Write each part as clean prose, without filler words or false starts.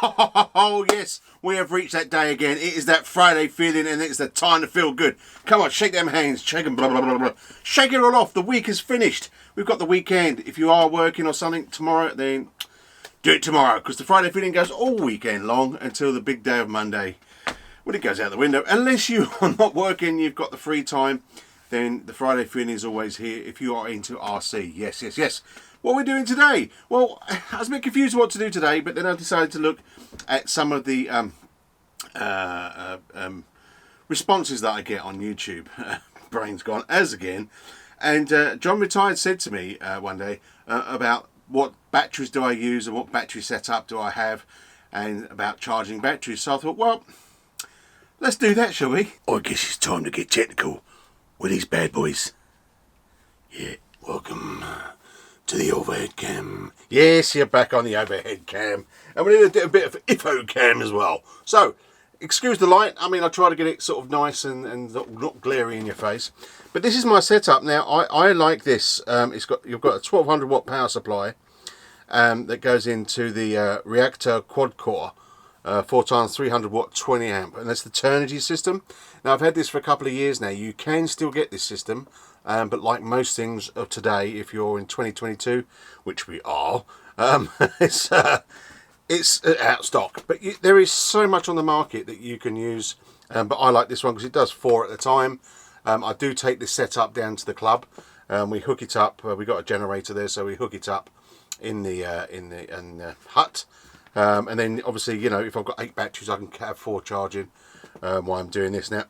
Oh yes, we have reached that day again. It is that Friday feeling, and it's the time to feel good. Come on, shake them hands, shake them, blah, blah, blah, blah. Shake it all off. The week is finished. We've got the weekend. If you are working or something tomorrow, then do it tomorrow, because the Friday feeling goes all weekend long until the big day of Monday, when it goes out the window. Unless you are not working, you've got the free time, then the Friday feeling is always here if you are into RC. Yes, yes, yes. What are we doing today? Well, I was a bit confused what to do today, but then I decided to look at some of the responses that I get on YouTube. Brain's gone as again. And John Retired said to me one day about what batteries do I use and what battery setup do I have, and about charging batteries. So I thought, well, let's do that, shall we? I guess it's time to get technical with these bad boys. Yeah, welcome to the overhead cam. Yes, you're back on the overhead cam. And we need a bit of IFO cam as well. So, excuse the light. I mean, I try to get it sort of nice and not glary in your face. But this is my setup. Now, I like this. You've got a 1200 watt power supply that goes into the reactor quad core. 4x 300 watt 20 amp, and that's the Turnigy system. Now, I've had this for a couple of years now. You can still get this system, but like most things of today, if you're in 2022, which we are, it's out of stock. But there is so much on the market that you can use, but I like this one because it does 4 at a time. I do take this setup down to the club. We hook it up. We got a generator there, so we hook it up in the hut. And then obviously, you know, if I've got 8 batteries, I can have 4 charging while I'm doing this. Now,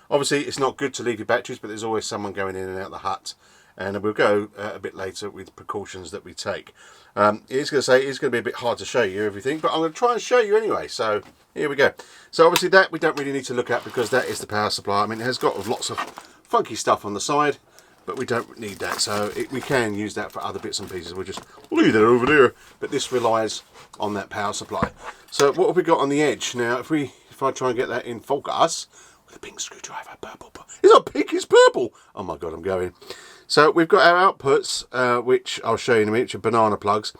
obviously, it's not good to leave your batteries, but there's always someone going in and out of the hut. And we'll go a bit later with precautions that we take. It's going to be a bit hard to show you everything, but I'm going to try and show you anyway. So here we go. So obviously that we don't really need to look at because that is the power supply. I mean, it has got lots of funky stuff on the side, but we don't need that. So we can use that for other bits and pieces. We'll just leave that over there. But this relies on that power supply. So what have we got on the edge? Now, if I try and get that in focus with a pink screwdriver, purple. It's not pink, it's purple. Oh my God, I'm going. So we've got our outputs, which I'll show you in a minute, which are banana plugs.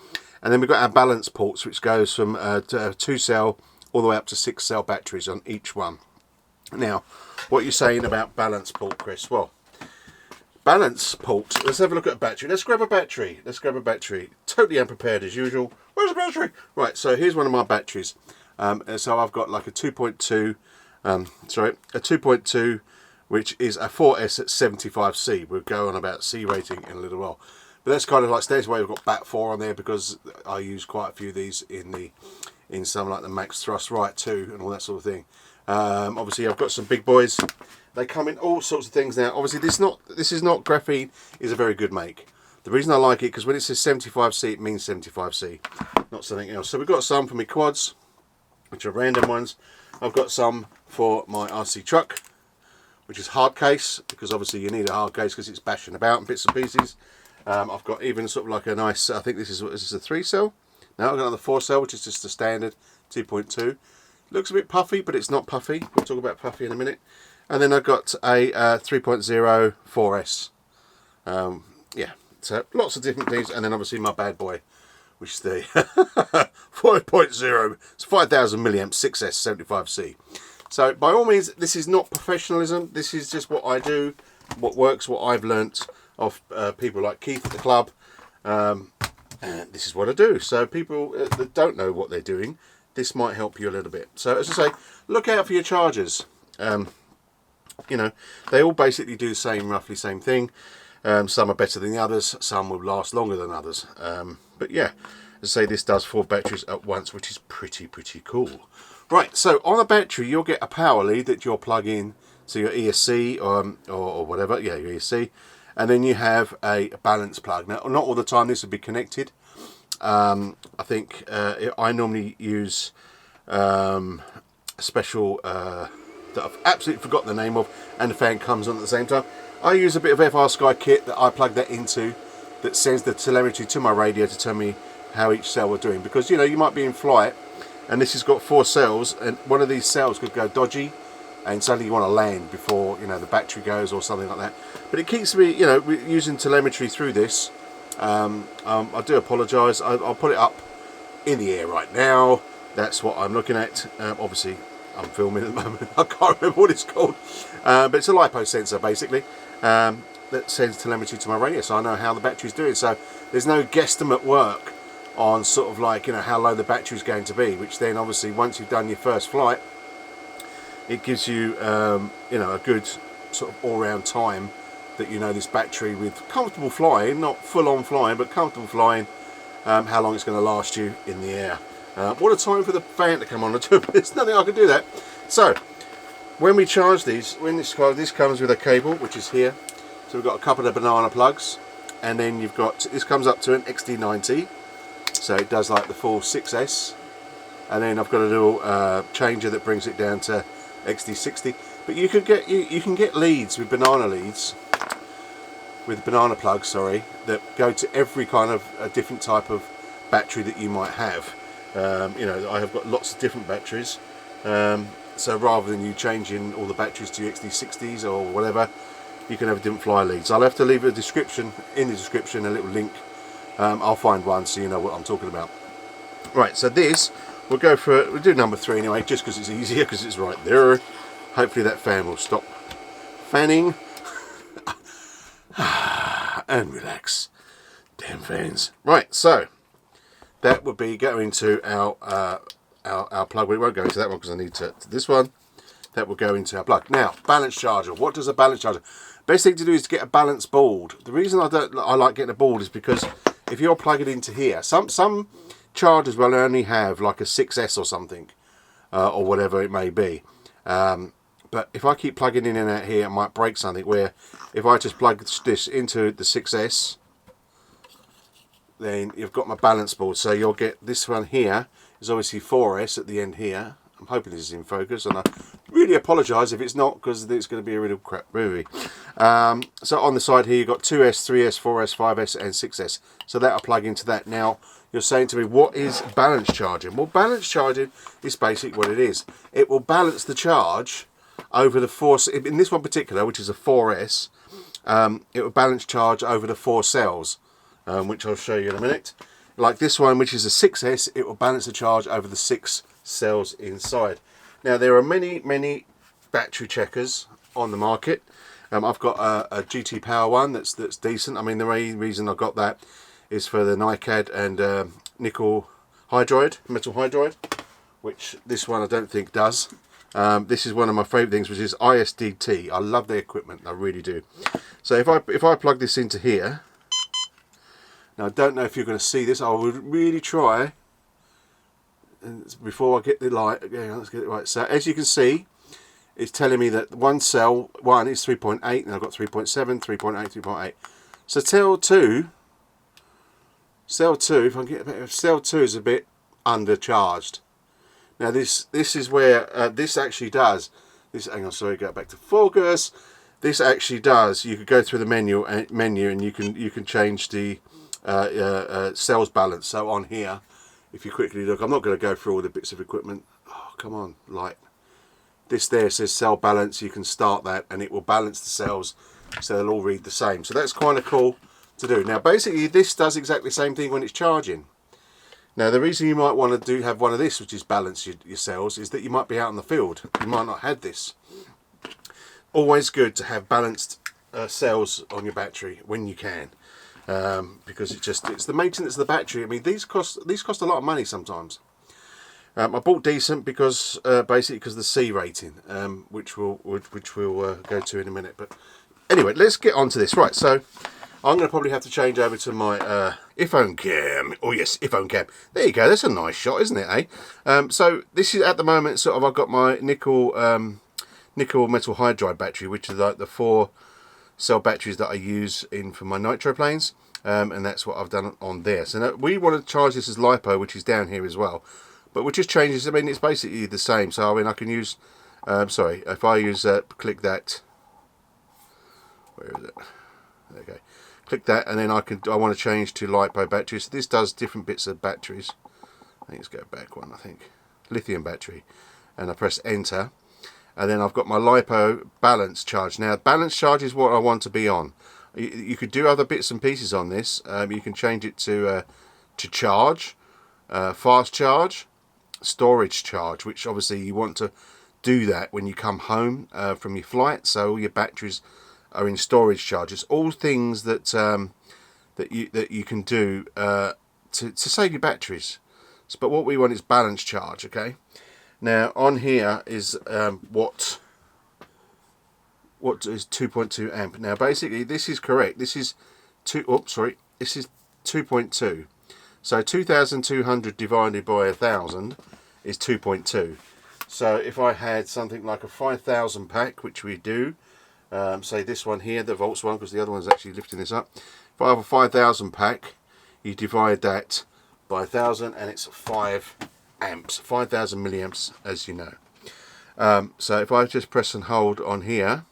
And then we've got our balance ports, which goes from 2-cell all the way up to 6-cell batteries on each one. Now, what are you saying about balance port, Chris? Well, balance port, let's have a look at a battery. Let's grab a battery. Totally unprepared as usual. Where's the battery? Right, so here's one of my batteries. So I've got like a 2.2, a 2.2, which is a 4S at 75C. We'll go on about C rating in a little while. But that's kind of like stays away. We've got BAT4 on there because I use quite a few of these in some like the Max Thrust Right 2 and all that sort of thing. Obviously I've got some big boys. They come in all sorts of things now. Obviously this is not graphene. It's a very good make. The reason I like it because when it says 75C, it means 75C, not something else. So we've got some for my quads, which are random ones. I've got some for my RC truck, which is hard case, because obviously you need a hard case because it's bashing about in bits and pieces. I've got even sort of like a nice, I think this is a 3-cell. Now I've got another 4-cell, which is just a standard 2.2. Looks a bit puffy, but it's not puffy. We'll talk about puffy in a minute. And then I've got a 3.0 4S. Yeah, so lots of different things. And then obviously my bad boy, which is the 5.0. It's 5,000 milliamp 6S 75C. So by all means, this is not professionalism. This is just what I do, what works, what I've learnt of people like Keith at the club. And this is what I do. So people that don't know what they're doing, this might help you a little bit. So as I say, look out for your chargers. You know, they all basically do the roughly same thing. Some are better than the others. Some will last longer than others. But yeah, as I say, this does 4 batteries at once, which is pretty cool. Right, so on a battery, you'll get a power lead that you'll plug in to your ESC or whatever. Yeah, your ESC. And then you have a balance plug. Now, not all the time this will be connected. I think I normally use a special that I've absolutely forgotten the name of, and the fan comes on at the same time. I use a bit of FR Sky kit that I plug that into, that sends the telemetry to my radio to tell me how each cell are doing. Because, you know, you might be in flight, and this has got 4 cells, and one of these cells could go dodgy, and suddenly you want to land before, you know, the battery goes or something like that. But it keeps me, you know, using telemetry through this. I do apologise. I'll put it up in the air right now. that's what I'm looking at. Obviously I'm filming at the moment. I can't remember what it's called, but it's a Lipo Sensor basically, that sends telemetry to my radio, so I know how the battery's doing. So there's no guesstimate work on sort of like, you know, how low the battery's going to be, which then obviously once you've done your first flight, it gives you you know, a good sort of all-round time that you know this battery, with comfortable flying, not full-on flying, but comfortable flying, how long it's going to last you in the air. What a time for the fan to come on. There's nothing I can do that. So when we charge these, when this comes with a cable, which is here. So we've got a couple of banana plugs, and then you've got, this comes up to an XD90, so it does like the full 6S, and then I've got a little changer that brings it down to XD60. But you can get leads with banana leads, with banana plugs, sorry, that go to every kind of a different type of battery that you might have. You know, I have got lots of different batteries, so rather than you changing all the batteries to XD60s or whatever, you can have different fly leads. I'll have to leave a description, in the description, a little link. I'll find one so you know what I'm talking about. Right, so this, we'll go for, we'll do number 3 anyway, just because it's easier, because it's right there. Hopefully that fan will stop fanning. And relax. Damn fans. Right, so that would be going to our plug. We won't go into that one because I need to this one. That will go into our plug. Now, balance charger. What does a balance charger? Best thing to do is to get a balance board. The reason I like getting a board is because if you're plugging into here, some chargers will only have like a 6S or something, or whatever it may be. But if I keep plugging in and out here, it might break something. Where if I just plug this into the 6S, then you've got my balance board. So you'll get this one here is obviously 4S at the end here. I'm hoping this is in focus, and I really apologise if it's not, because it's going to be a real crap movie. So on the side here you've got 2S, 3S, 4S, 5S and 6S. So that'll plug into that. Now you're saying to me, what is balance charging? Well, balance charging is basically what it is. It will balance the charge over the 4, in this one particular, which is a 4S, it will balance charge over the 4 cells, which I'll show you in a minute. Like this one, which is a 6S, it will balance the charge over the 6 cells inside. Now there are many battery checkers on the market. I've got a GT Power one that's decent. I mean, the main reason I got that is for the NiCad and nickel hydride, metal hydride, which this one I don't think does. This is one of my favourite things, which is ISDT. I love their equipment, I really do. So if I plug this into here, now I don't know if you're going to see this. I would really try. And before I get the light, okay, let's get it right. So as you can see, it's telling me that one cell one is 3.8, and I've got 3.7, 3.8, 3.8. So cell two, if I can get a bit of cell 2 is a bit undercharged. Now this is where this actually does. This, hang on, sorry, go back to focus. This actually does. You could go through the menu and you can change the cells balance. So on here, if you quickly look, I'm not going to go through all the bits of equipment. Oh, come on, light. This there says cell balance. You can start that and it will balance the cells so they'll all read the same. So that's kind of cool to do. Now basically this does exactly the same thing when it's charging. Now the reason you might want to have one of this, which is balance your cells, is that you might be out in the field. You might not have this. Always good to have balanced cells on your battery when you can. Because it's the maintenance of the battery. I mean, these cost a lot of money sometimes. I bought decent because basically because of the C rating, which we'll go to in a minute. But anyway, let's get on to this. Right, so I'm going to probably have to change over to my iPhone cam. Oh yes, iPhone cam. There you go. That's a nice shot, isn't it? So this is at the moment sort of I've got my nickel metal hydride battery, which is like the 4 cell batteries that I use for my nitro planes, and that's what I've done on there. So now we want to charge this as LiPo, which is down here as well, but we just change this. I mean, it's basically the same. So I mean, I can use sorry, if I use click that, where is it, there you go, click that, and then I want to change to LiPo batteries. So this does different bits of batteries. I think let's go back one, I think lithium battery, and I press enter. And then I've got my LiPo balance charge. Now, balance charge is what I want to be on. You could do other bits and pieces on this. You can change it to charge, fast charge. storage charge, which obviously you want to do that when you come home from your flight, so all your batteries are in storage charges. All things that that you can do to save your batteries. So, but what we want is balance charge. Okay, now on here is what is 2.2 amp. Now basically this is correct. This is this is 2.2. So 2,200 divided by 1,000 is 2.2. So if I had something like a 5,000 pack, which we do, say this one here, the volts one, because the other one's actually lifting this up. If I have a 5,000 pack, you divide that by 1,000 and it's 5 amps, 5,000 milliamps, as you know. So if I just press and hold on here,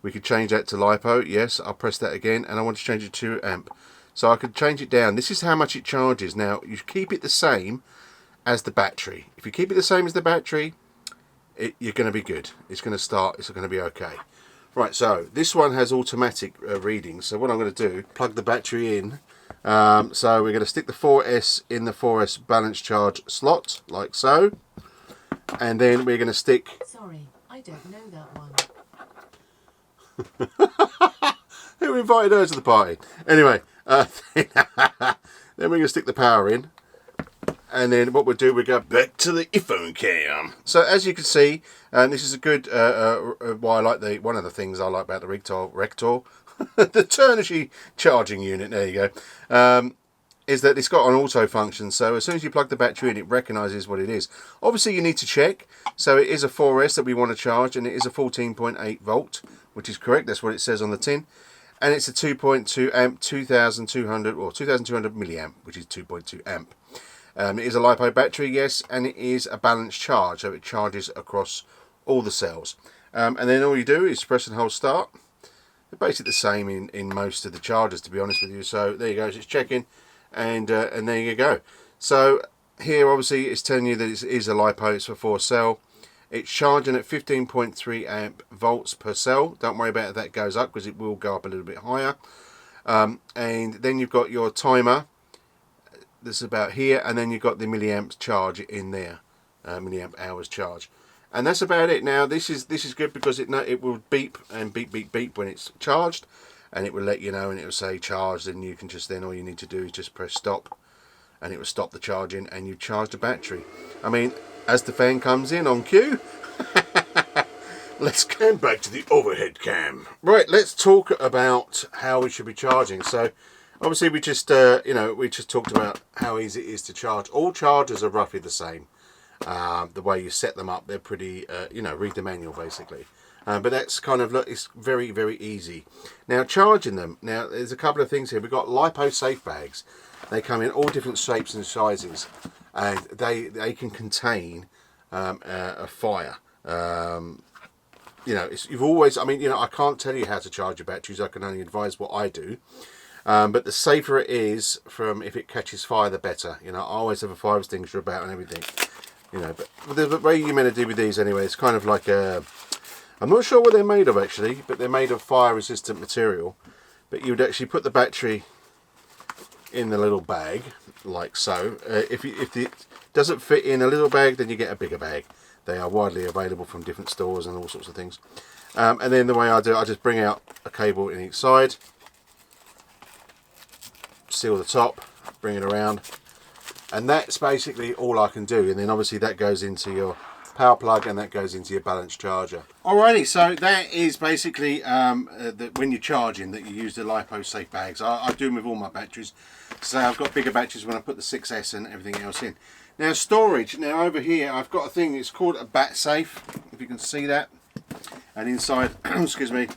we could change that to LiPo. Yes, I'll press that again, and I want to change it to amp. So I could change it down. This is how much it charges. Now, you keep it the same as the battery. If you keep it the same as the battery, you're going to be good. It's going to be okay. Right, so this one has automatic readings. So what I'm going to do, plug the battery in. So we're going to stick the 4S in the 4S balance charge slot, like so. And then we're going to stick... Sorry, I don't know that one. Who invited her to the party? Anyway, then we're going to stick the power in. And then what we'll do, we go back to the iPhone cam. So as you can see, and this is a good, one of the things I like about the Rector, the Turnigy charging unit, there you go, is that it's got an auto function. So as soon as you plug the battery in, it recognises what it is. Obviously you need to check. So it is a 4S that we want to charge, and it is a 14.8 volt, which is correct. That's what it says on the tin. And it's a 2.2 amp, 2,200 milliamp, which is 2.2 amp. It is a LiPo battery, yes, and it is a balanced charge, so it charges across all the cells. And then all you do is press and hold start. They're basically the same in most of the chargers, to be honest with you. So there you go, it's checking, and there you go. So here, obviously, it's telling you that it is a LiPo, it's for 4 cell. It's charging at 15.3 amp volts per cell. Don't worry about if that goes up, because it will go up a little bit higher. And then you've got your timer. This is about here, and then you've got the milliamp charge in there, milliamp hours charge, and that's about it. Now this is good because it will beep and beep beep beep when it's charged, and it will let you know, and it will say charged, and you can then all you need to do is just press stop, and it will stop the charging, and you charge the battery. I mean, as the fan comes in on cue. Let's come back to the overhead cam. Right, let's talk about how we should be charging. So obviously we just talked about how easy it is to charge. All chargers are roughly the same. The way you set them up, they're pretty, read the manual basically. But that's kind of, it's very, very easy. Now charging them, now there's a couple of things here. We've got Lipo safe bags. They come in all different shapes and sizes, and they can contain a fire. I can't tell you how to charge your batteries. I can only advise what I do. But the safer it is from if it catches fire, the better. I always have a fire extinguisher about and everything. But the way you're meant to do with these anyway, it's kind of like I'm not sure what they're made of actually, but they're made of fire resistant material. But you would actually put the battery in the little bag, like so. If it doesn't fit in a little bag, then you get a bigger bag. They are widely available from different stores and all sorts of things. And then the way I do it, I just bring out a cable in each side, seal the top, bring it around, and that's basically all I can do. And then obviously that goes into your power plug, and that goes into your balance charger. Alrighty, so that is basically that when you're charging, that you use the Lipo safe bags. I do them with all my batteries. So I've got bigger batteries when I put the 6S and everything else in. Now storage, now over here I've got a thing, it's called a bat safe, if you can see that. And inside, excuse me,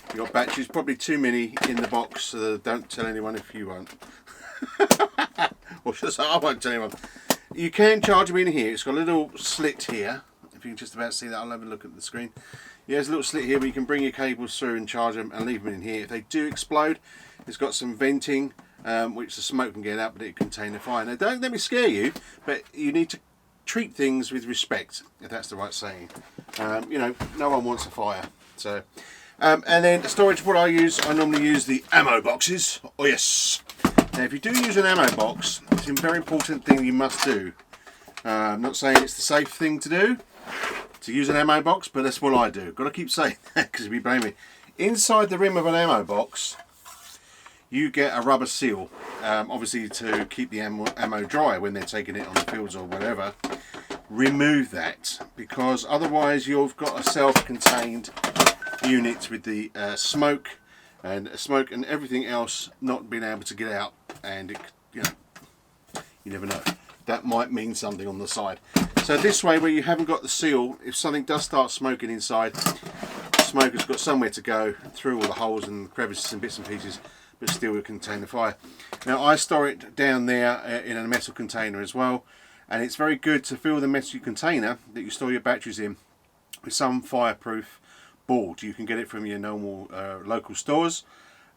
you've got batteries, probably too many in the box, so don't tell anyone if you won't. Or should I say, I won't tell anyone. You can charge them in here, it's got a little slit here, if you can just about see that. I'll have a look at the screen. Yeah, there's a little slit here where you can bring your cables through and charge them and leave them in here. If they do explode, it's got some venting, which the smoke can get out, but it can contain a fire. Now don't let me scare you, but you need to treat things with respect, if that's the right saying. No one wants a fire. So, and then the storage, what I normally use the ammo boxes. Oh yes. Now if you do use an ammo box, it's a very important thing you must do. I'm not saying it's the safe thing to do, to use an ammo box, but that's what I do. Got to keep saying that because it'll be blaming me. Inside the rim of an ammo box, you get a rubber seal, obviously to keep the ammo dry when they're taking it on the fields or whatever. Remove that, because otherwise you've got a self-contained unit with the smoke and everything else not being able to get out, and it, you never know. That might mean something on the side. So this way, where you haven't got the seal, if something does start smoking inside, the smoke has got somewhere to go through all the holes and crevices and bits and pieces, but still will contain the fire. Now I store it down there in a metal container as well, and it's very good to fill the metal container that you store your batteries in with some fireproof board. You can get it from your normal local stores,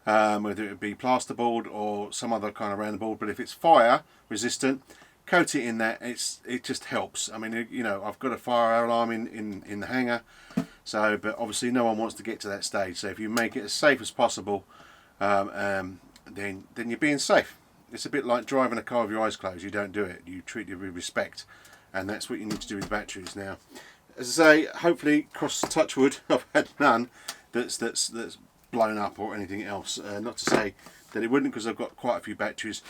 whether it be plasterboard or some other kind of round board, but if it's fire resistant, coat it in that. It just helps. I mean, you know, I've got a fire alarm in the hangar, so, but obviously no one wants to get to that stage. So if you make it as safe as possible, then you're being safe. It's a bit like driving a car with your eyes closed. You don't do it. You treat it with respect, and that's what you need to do with batteries. Now, as I say, hopefully, cross touch wood, I've had none that's blown up or anything else. Not to say that it wouldn't, because I've got quite a few batteries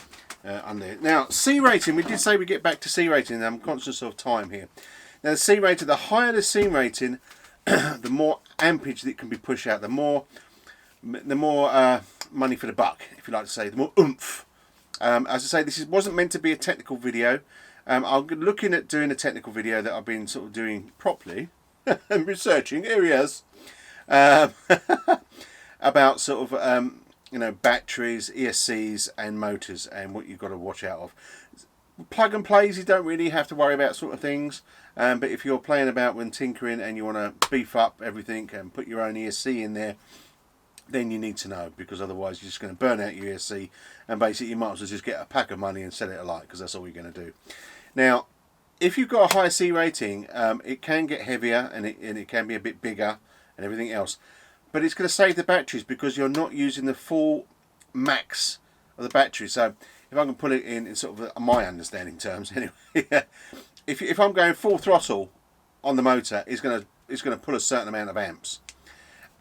under there. Now, C rating. We did say we get back to C rating. I'm conscious of time here. Now, the C rating. The higher the C rating, the more ampage that can be pushed out. The more money for the buck, if you like to say. The more oomph. As I say, this wasn't meant to be a technical video. I'm looking at doing a technical video that I've been sort of doing properly and researching areas about sort of you know, batteries, ESCs and motors, and what you've got to watch out of. Plug and plays, you don't really have to worry about sort of things, but if you're playing about when tinkering and you want to beef up everything and put your own ESC in there, then you need to know, because otherwise you're just going to burn out your ESC, and basically you might as well just get a pack of money and sell it alight, because that's all you're going to do. Now, if you've got a high C rating, it can get heavier and it can be a bit bigger and everything else, but it's going to save the batteries because you're not using the full max of the battery. So if I can put it in sort of my understanding terms anyway, if I'm going full throttle on the motor, it's going to pull a certain amount of amps.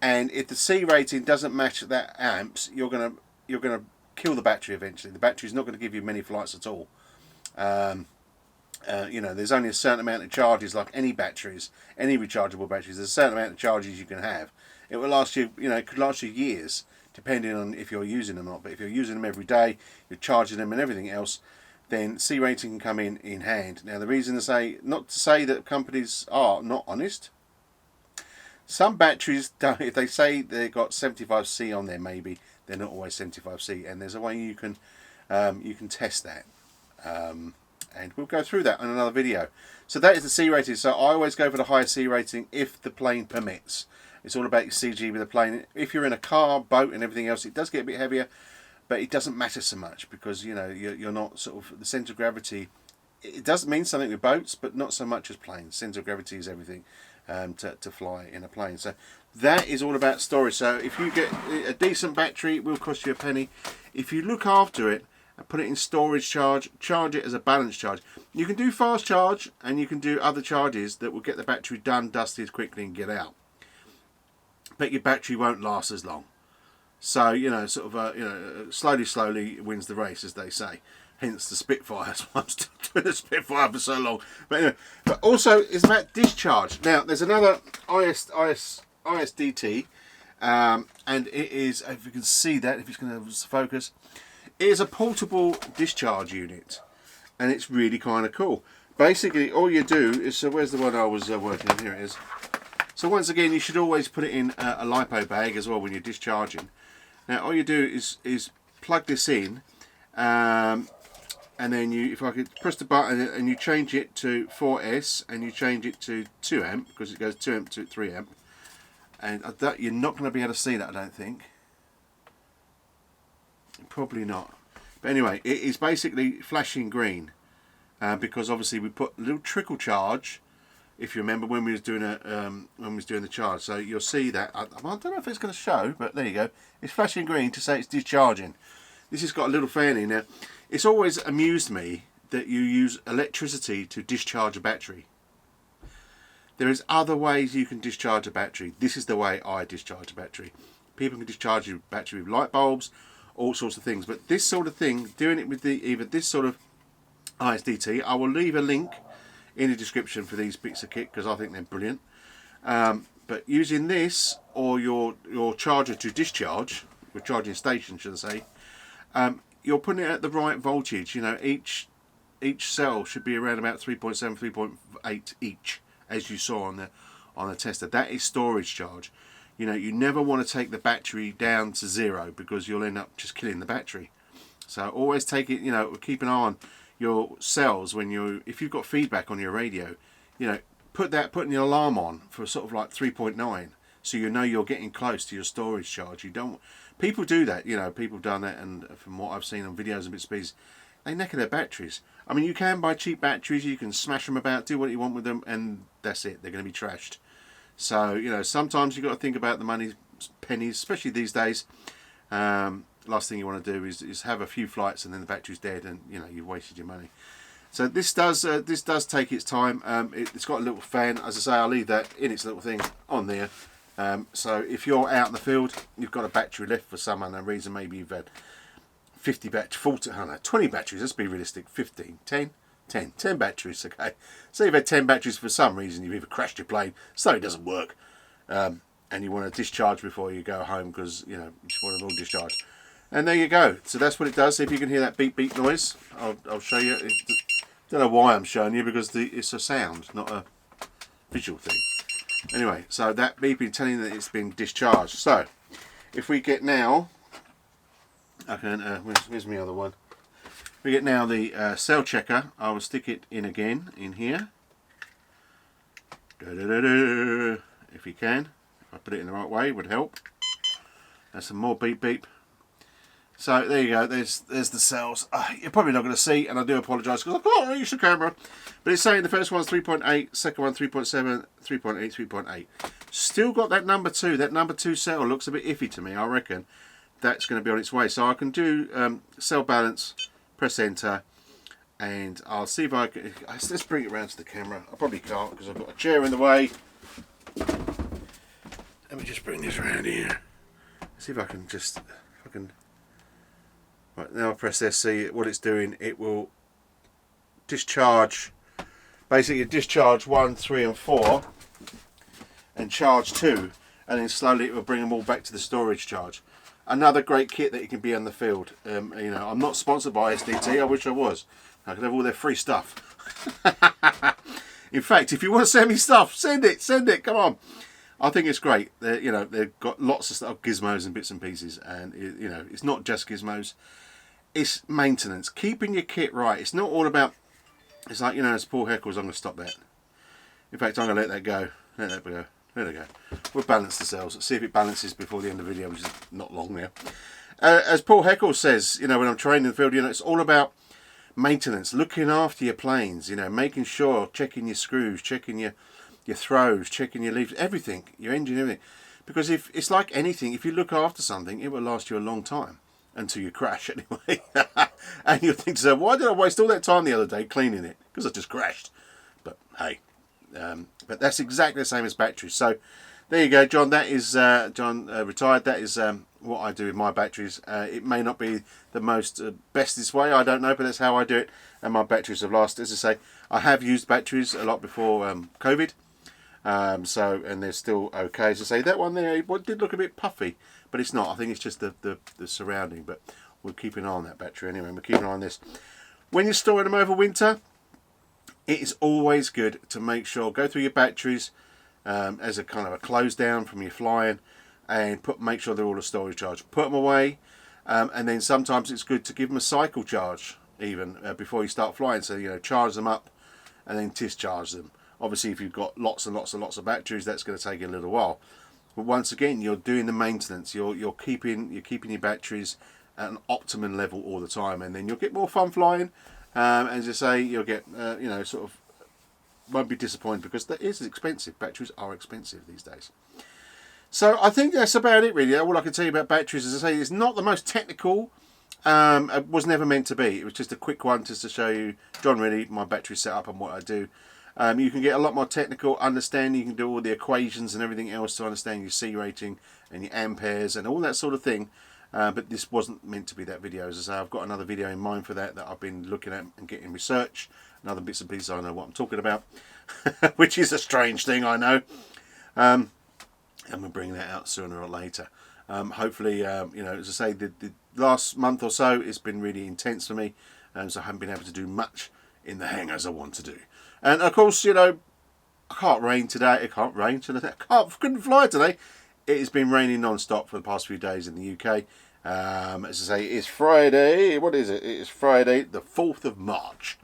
And if the C rating doesn't match that amps, you're gonna kill the battery eventually. The battery's not going to give you many flights at all. You know, there's only a certain amount of charges, like any batteries, any rechargeable batteries. There's a certain amount of charges you can have. It will last you, you know, it could last you years, depending on if you're using them or not. But if you're using them every day, you're charging them and everything else, then C rating can come in hand. Now, the reason to say, not to say that companies are not honest. Some batteries don't. If they say they've got 75C on there, maybe they're not always 75C, and there's a way you can test that, and we'll go through that in another video. So that is the C rating. So I always go for the higher C rating if the plane permits. It's all about your CG with the plane. If you're in a car, boat, and everything else, it does get a bit heavier, but it doesn't matter so much, because you know you're not sort of the centre of gravity. It does mean something with boats, but not so much as planes. Centre of gravity is everything. To fly in a plane. So that is all about storage. So if you get a decent battery, it will cost you a penny. If you look after it and put it in storage charge it as a balance charge. You can do fast charge, and you can do other charges that will get the battery done, dusted quickly and get out. But your battery won't last as long. So, you know, sort of, you know, slowly wins the race, as they say. Hence the Spitfires. I'm still doing the Spitfire for so long. But anyway, but also it's about discharge. Now, there's another ISDT, and it is, if you can see that, if it's going to focus, it is a portable discharge unit, and it's really kind of cool. Basically, all you do is, so where's the one I was working on? Here it is. So once again, you should always put it in a Lipo bag as well when you're discharging. Now, all you do is plug this in. And then if I could press the button and you change it to 4S and you change it to 2 amp, because it goes 2 amp to 3 amp, and that you're not going to be able to see that, I don't think. Probably not. But anyway, it is basically flashing green, because obviously we put a little trickle charge. If you remember when we was doing the charge, so you'll see that. I don't know if it's going to show, but there you go. It's flashing green to say it's discharging. This has got a little fan in there. It's always amused me that you use electricity to discharge a battery. There is other ways you can discharge a battery. This is the way I discharge a battery. People can discharge your battery with light bulbs, all sorts of things. But this sort of thing, doing it with either this sort of ISDT, I will leave a link in the description for these bits of kit because I think they're brilliant. But using this or your charger to discharge, your charging station should I say, you're putting it at the right voltage. You know, each cell should be around about 3.7, 3.8 each, as you saw on the tester. That is storage charge. You know, you never want to take the battery down to 0 because you'll end up just killing the battery. So always take it, you know, keep an eye on your cells if you've got feedback on your radio, you know, put an alarm on for sort of like 3.9 so you know you're getting close to your storage charge. You don't, people do that, you know, people have done that, and from what I've seen on videos and bits and pieces, they knacker their batteries. I mean, you can buy cheap batteries, you can smash them about, do what you want with them, and that's it, they're going to be trashed. So, you know, sometimes you've got to think about the money, pennies, especially these days. Last thing you want to do is have a few flights and then the battery's dead and, you know, you've wasted your money. So this does take its time. It's got a little fan. As I say, I'll leave that in its little thing on there. So if you're out in the field, you've got a battery left for some unknown reason, maybe you've had 50 batteries, 40, I don't know, 20 batteries, let's be realistic, 15, 10 batteries, okay. So you've had 10 batteries for some reason, you've either crashed your plane, so it doesn't work, and you want to discharge before you go home because, you know, you just want them all discharged. And there you go. So that's what it does. If you can hear that beep beep noise, I'll show you. Don't know why I'm showing you because it's a sound, not a visual thing. Anyway, so that beeping telling you that it's been discharged. So if we get now, I can. Where's my other one? We get now the cell checker. I will stick it in again in here. If you can, if I put it in the right way, it would help. There's some more beep beep. So there you go. There's the cells. You're probably not going to see, and I do apologise because I can't reach the camera. But it's saying the first one's 3.8, second one 3.7, 3.8, 3.8. Still got that number 2. That number 2 cell looks a bit iffy to me. I reckon that's going to be on its way. So I can do cell balance, press enter, and I'll see if I can. Let's bring it around to the camera. I probably can't because I've got a chair in the way. Let me just bring this around here. See if I can just. Right, now I press this, see what it's doing. It will discharge, basically discharge 1, 3 and 4 and charge 2, and then slowly it will bring them all back to the storage charge. Another great kit that you can be on the field. You know, I'm not sponsored by SDT, I wish I was. I could have all their free stuff. In fact, if you want to send me stuff, send it, come on. I think it's great. You know, they've got lots of stuff, gizmos and bits and pieces, and you know, it's not just gizmos. It's maintenance, keeping your kit right. It's not all about. It's like, you know, as Paul Heckles, I'm going to stop that. In fact, I'm going to let that go. Let that go. There we go. We'll balance the cells. Let's see if it balances before the end of the video, which is not long now. As Paul Heckles says, you know, when I'm training in the field, you know, it's all about maintenance, looking after your planes. You know, making sure, checking your screws, checking your throws, checking your leaves, everything, your engine, everything. Because if it's like anything, if you look after something, it will last you a long time until you crash anyway. And you'll think to yourself, why did I waste all that time the other day cleaning it? Because I just crashed. But hey, but that's exactly the same as batteries. So there you go, John. That is John retired. That is what I do with my batteries. It may not be the most bestest way, I don't know, but that's how I do it. And my batteries have lasted. As I say, I have used batteries a lot before COVID. So, and they're still okay. As I say, that one there, it did look a bit puffy, but it's not. I think it's just the surrounding. But we'll keep an eye on that battery anyway. We'll keep an eye on this. When you're storing them over winter, it is always good to make sure, go through your batteries as a kind of a close down from your flying, and make sure they're all a storage charge. Put them away, and then sometimes it's good to give them a cycle charge even before you start flying. So, you know, charge them up and then discharge them. Obviously, if you've got lots and lots and lots of batteries, that's going to take you a little while. But once again, you're doing the maintenance. You're keeping your batteries at an optimum level all the time, and then you'll get more fun flying. As I say, you'll get you know, sort of won't be disappointed because that is expensive. Batteries are expensive these days. So I think that's about it really. All I can tell you about batteries, as I say, it's not the most technical It was never meant to be. It was just a quick one just to show you, John, really, my battery setup and what I do. You can get a lot more technical understanding. You can do all the equations and everything else to understand your C rating and your amperes and all that sort of thing. But this wasn't meant to be that video. As I say, I've got another video in mind for that I've been looking at and getting research and other bits and pieces. I know what I'm talking about, which is a strange thing, I know. And we'll bring that out sooner or later. Hopefully, you know, as I say, the last month or so it's been really intense for me, so I haven't been able to do much in the hang as I want to do. And of course, you know, I can't rain today. It can't rain today. Couldn't fly today. It has been raining non-stop for the past few days in the UK. As I say, it's Friday. What is it? It's Friday, the 4th of March,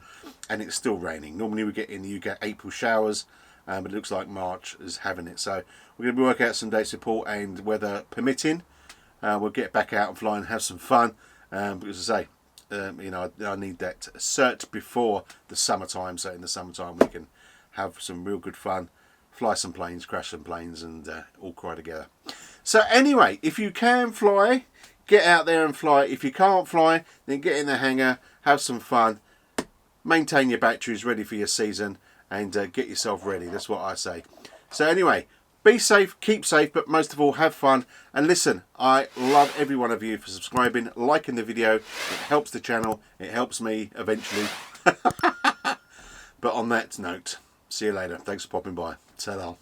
and it's still raining. Normally we get in the UK April showers, but it looks like March is having it. So we're going to work out some dates report, and weather permitting, we'll get back out and fly and have some fun. Because as I say, you know, I need that cert before the summertime, so in the summertime we can have some real good fun, fly some planes, crash some planes, and all cry together. So anyway, if you can fly, get out there and fly. If you can't fly, then get in the hangar, have some fun, maintain your batteries ready for your season, and get yourself ready. That's what I say. So anyway, be safe, keep safe, but most of all, have fun. And listen, I love every one of you for subscribing, liking the video. It helps the channel. It helps me eventually. But on that note, see you later. Thanks for popping by. Ta-ra.